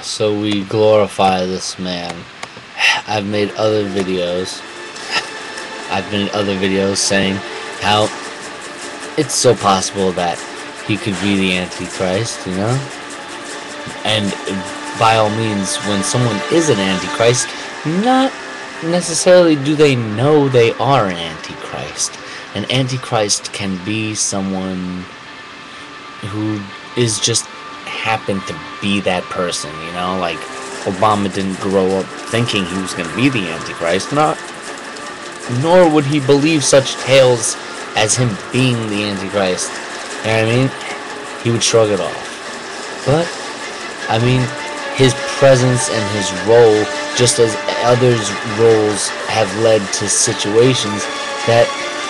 So we glorify this man. I've made other videos. I've made other videos saying how it's so possible that he could be the Antichrist, you know? And by all means, when someone is an Antichrist, not necessarily do they know they are an Antichrist. An Antichrist can be someone who is just happened to be that person, you know? Like, Obama didn't grow up thinking he was going to be the Antichrist, nor would he believe such tales as him being the Antichrist. You know what I mean? He would shrug it off. But, I mean, his presence and his role, just as others' roles have led to situations that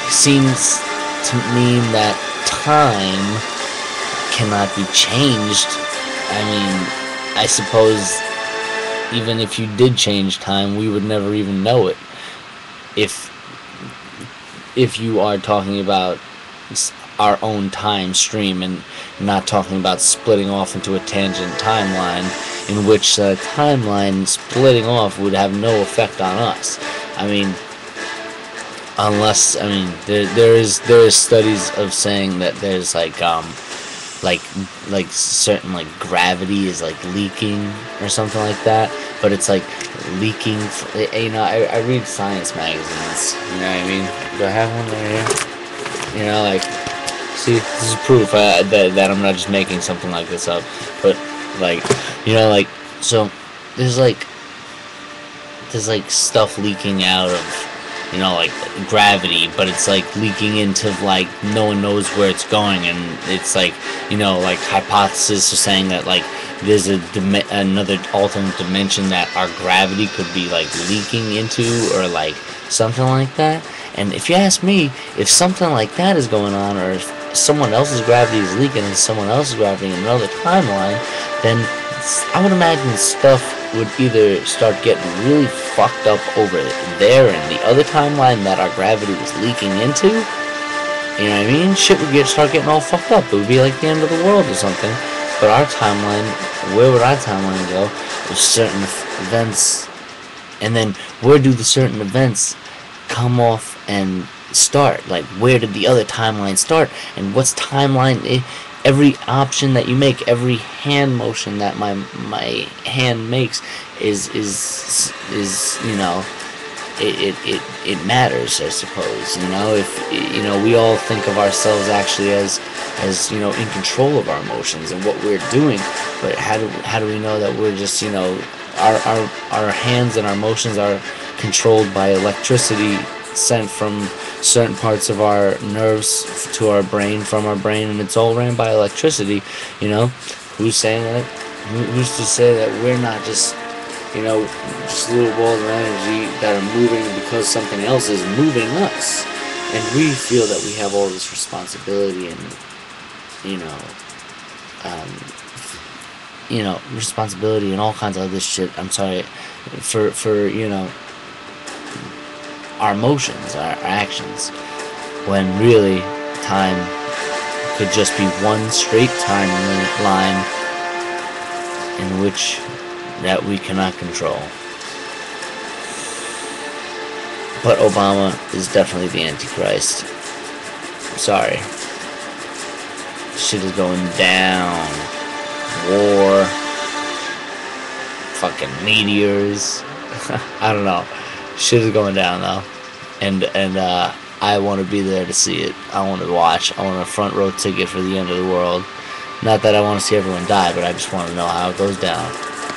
seems to mean that time cannot be changed. I mean, I suppose even if you did change time, we would never even know it. If you are talking about our own time stream and not talking about splitting off into a tangent timeline, in which the timeline splitting off would have no effect on us. I mean, unless, I mean, there is studies of saying that there's like certain, like, gravity is like leaking or something like that, but it's like leaking, you know, I read science magazines, you know what I mean? Do I have one right here? You know, like, see, this is proof that I'm not just making something like this up, but, like, you know, like, so there's like stuff leaking out of, you know, like, gravity, but it's like leaking into, like, no one knows where it's going, and it's like, you know, like, hypothesis are saying that, like, there's another alternate dimension that our gravity could be, like, leaking into, or, like, something like that. And if you ask me, if something like that is going on, or if someone else's gravity is leaking and someone else's gravity in another timeline, then I would imagine stuff would either start getting really fucked up over there in the other timeline that our gravity was leaking into. You know what I mean? Shit would start getting all fucked up. It would be like the end of the world or something. But our timeline, where would our timeline go? With certain events, and then where do the certain events come off and start? Like, where did the other timeline start? And what's timeline? Every option that you make, every hand motion that my hand makes is you know, it matters, I suppose. You know, if, you know, we all think of ourselves actually as you know, in control of our emotions and what we're doing, but how do we know that we're just, you know, our hands and our motions are controlled by electricity sent from certain parts of our nerves to our brain, from our brain, and it's all ran by electricity. You know, who's saying that? Who's to say that we're not just, you know, just little balls of energy that are moving because something else is moving us, and we feel that we have all this responsibility and, responsibility and all kinds of other shit. I'm sorry, for you know, our emotions, our actions, when really time could just be one straight timeline in which that we cannot control. But Obama is definitely the Antichrist. I'm sorry. Shit is going down. War. Fucking meteors. I don't know. Shit is going down though. And I want to be there to see it. I want to watch. I want a front row ticket for the end of the world. Not that I want to see everyone die, but I just want to know how it goes down.